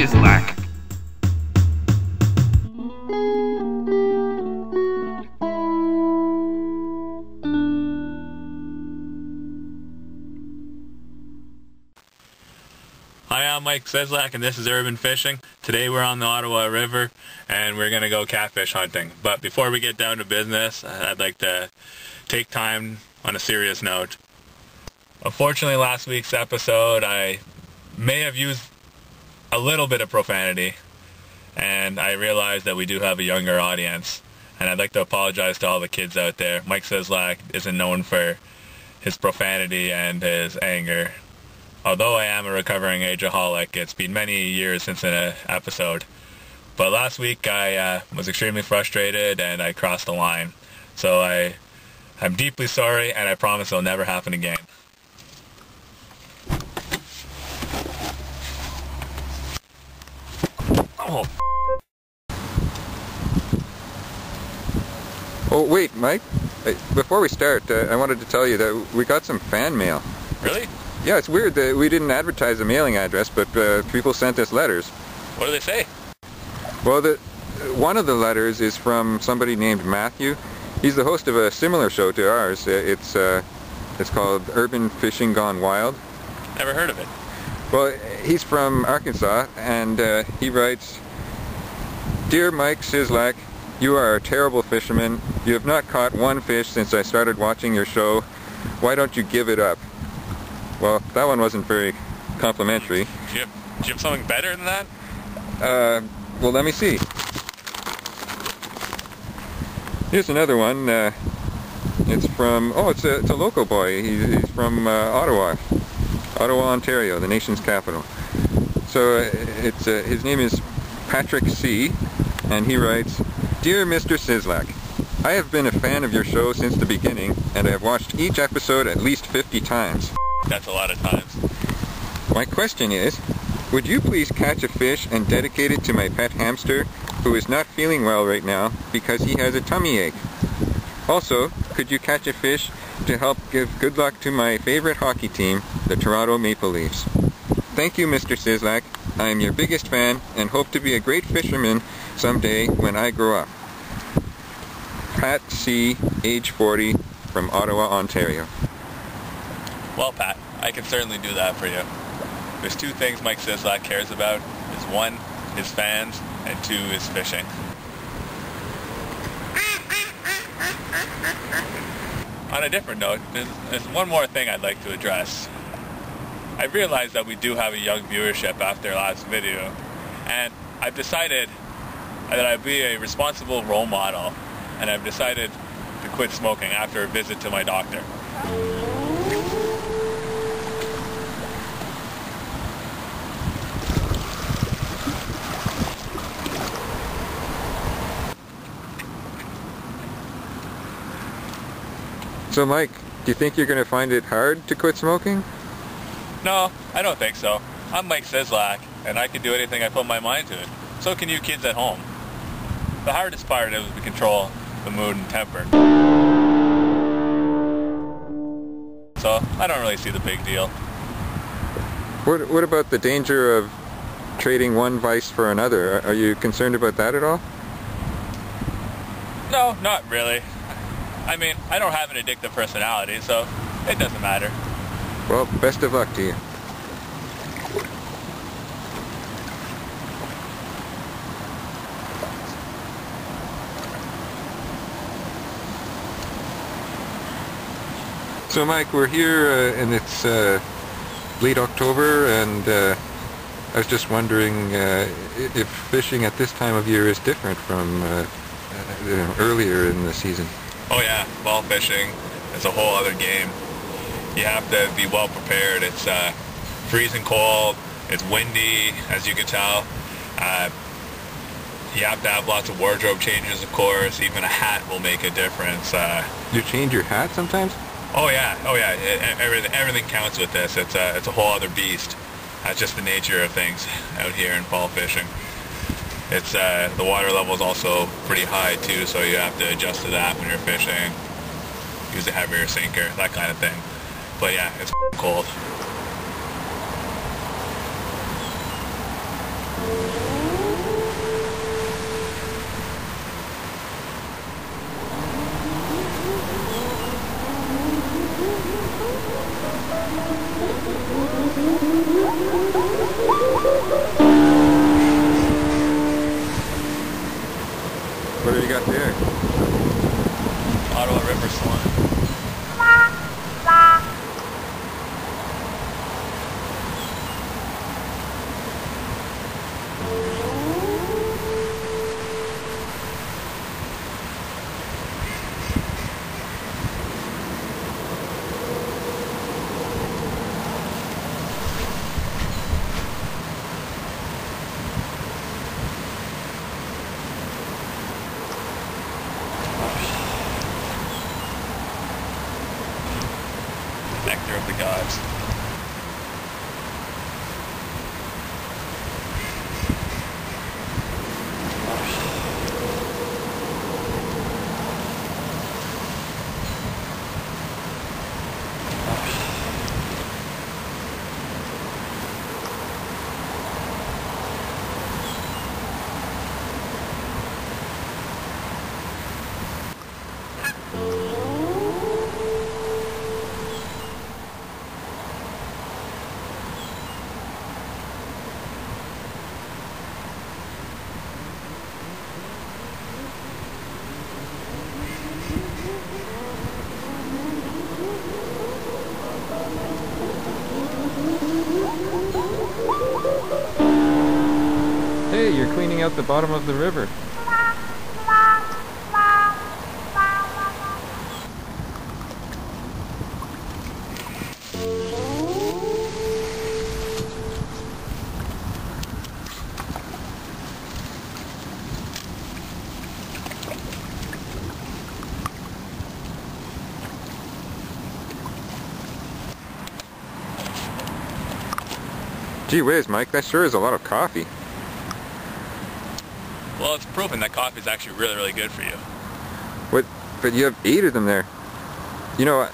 Szyslak. Hi, I'm Mike Szyslak and this is Urban Fishing. Today we're on the Ottawa River and we're going to go catfish hunting. But before we get down to business, I'd like to take time on a serious note. Unfortunately, last week's episode I may have used a little bit of profanity, and I realized that we do have a younger audience, and I'd like to apologize to all the kids out there. Mike Szyslak isn't known for his profanity and his anger. Although I am a recovering ageaholic, it's been many years since an episode. But last week I was extremely frustrated and I crossed the line. So I'm deeply sorry, and I promise it'll never happen again. Oh. Oh, wait, Mike. Before we start, I wanted to tell you that we got some fan mail. Really? Yeah, it's weird that we didn't advertise a mailing address, but people sent us letters. What do they say? Well, one of the letters is from somebody named Matthew. He's the host of a similar show to ours. It's called Urban Fishing Gone Wild. Never heard of it. Well, he's from Arkansas, and he writes, "Dear Mike Szyslak, you are a terrible fisherman. You have not caught one fish since I started watching your show. Why don't you give it up?" Well, that one wasn't very complimentary. Do you have something better than that? Well, let me see. Here's another one. It's from, it's a local boy. He's from Ottawa, Ontario, the nation's capital. So his name is Patrick C., and he writes, "Dear Mr. Szyslak, I have been a fan of your show since the beginning, and I have watched each episode at least 50 times. That's a lot of times. My question is, would you please catch a fish and dedicate it to my pet hamster, who is not feeling well right now because he has a tummy ache? Also, could you catch a fish to help give good luck to my favorite hockey team, the Toronto Maple Leafs? Thank you, Mr. Szyslak. I am your biggest fan and hope to be a great fisherman someday when I grow up. Pat C., age 40, from Ottawa, Ontario." Well, Pat, I can certainly do that for you. There's two things Mike Szyslak cares about. Is one, his fans, and two, his fishing. On a different note, there's one more thing I'd like to address. I realize that we do have a young viewership after last video, and I've decided that I'd be a responsible role model, and I've decided to quit smoking after a visit to my doctor. So, Mike, do you think you're going to find it hard to quit smoking? No, I don't think so. I'm Mike Szyslak, and I can do anything I put my mind to. So can you kids at home. The hardest part is to control the mood and temper. So I don't really see the big deal. What about the danger of trading one vice for another? Are you concerned about that at all? No, not really. I mean, I don't have an addictive personality, so it doesn't matter. Well, best of luck to you. So, Mike, we're here and it's late October, and I was just wondering if fishing at this time of year is different from earlier in the season. Oh yeah, fall fishing is a whole other game. You have to be well prepared. It's freezing cold, it's windy, as you can tell. You have to have lots of wardrobe changes, of course. Even a hat will make a difference. You change your hat sometimes? Oh yeah. Everything counts with this. It's a whole other beast. That's just the nature of things out here in fall fishing. It's the water level is also pretty high too, so you have to adjust to that when you're fishing. Use a heavier sinker, that kind of thing. But yeah, it's cold. What do you got there? Ottawa River swan. Nectar of the gods. Hey, you're cleaning out the bottom of the river. Gee whiz, Mike, that sure is a lot of coffee. Well, it's proven that coffee is actually really, really good for you. What? But you have 8 of them there. You know what?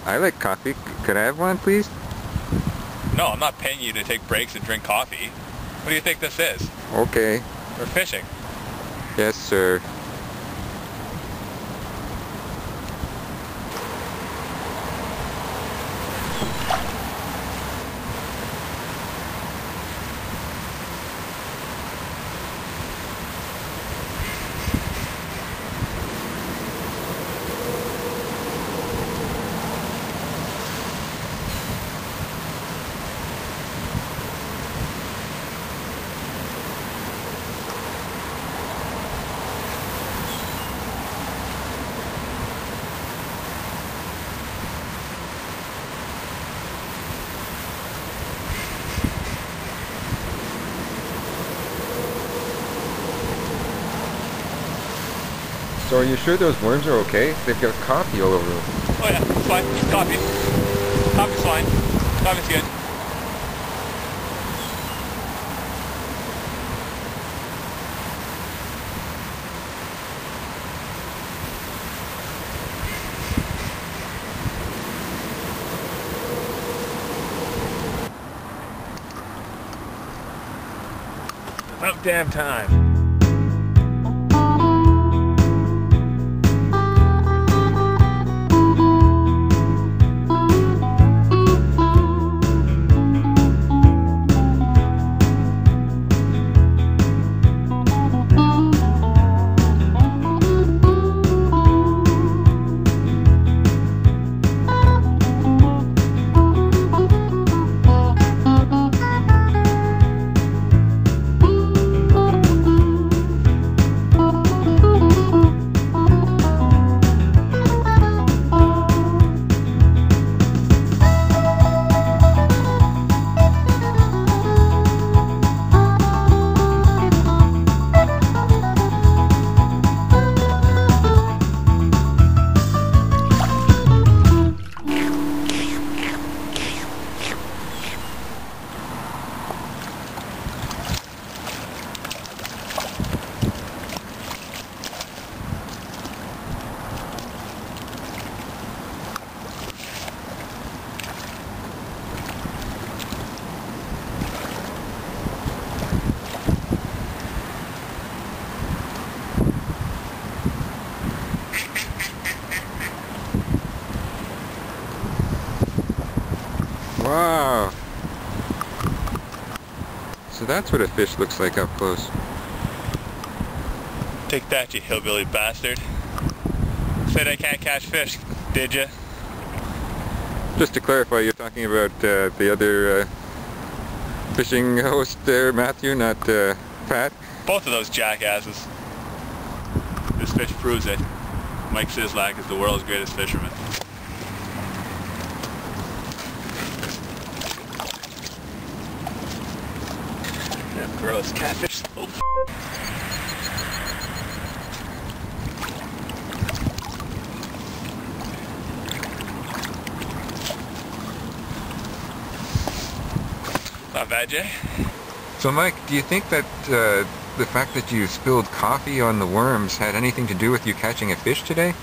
I like coffee. Could I have one, please? No, I'm not paying you to take breaks and drink coffee. What do you think this is? Okay. We're fishing. Yes, sir. So are you sure those worms are okay? They've got coffee all over them. Oh yeah, it's fine. Coffee. Coffee's fine. Coffee's good. About damn time. that's what a fish looks like up close. Take that, you hillbilly bastard. Said I can't catch fish, did ya? Just to clarify, you're talking about the other fishing host there, Matthew, not Pat? Both of those jackasses. This fish proves it. Mike Szyslak is the world's greatest fisherman. Yeah, gross catfish. Oh. Not bad, Jay. So Mike, do you think that the fact that you spilled coffee on the worms had anything to do with you catching a fish today?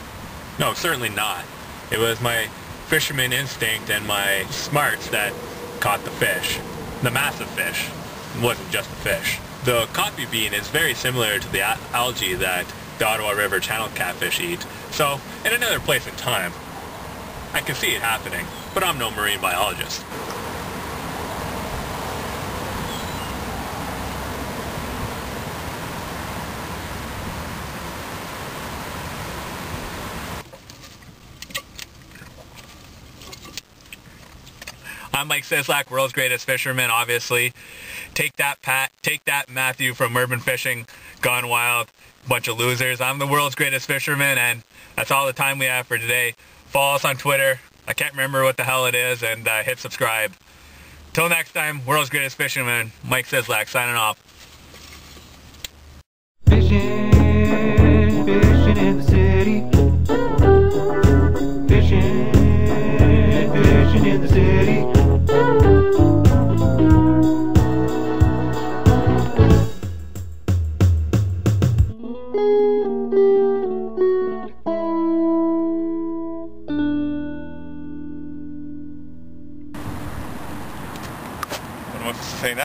No, certainly not. It was my fisherman instinct and my smarts that caught the fish. The massive fish. It wasn't just a fish. The coffee bean is very similar to the algae that the Ottawa River channel catfish eat. So, in another place and time, I can see it happening, but I'm no marine biologist. I'm Mike Szyslak, world's greatest fisherman, obviously. Take that, Pat. Take that, Matthew from Urban Fishing Gone Wild. Bunch of losers. I'm the world's greatest fisherman, and that's all the time we have for today. Follow us on Twitter. I can't remember what the hell it is, and hit subscribe. Till next time, world's greatest fisherman, Mike Szyslak, signing off.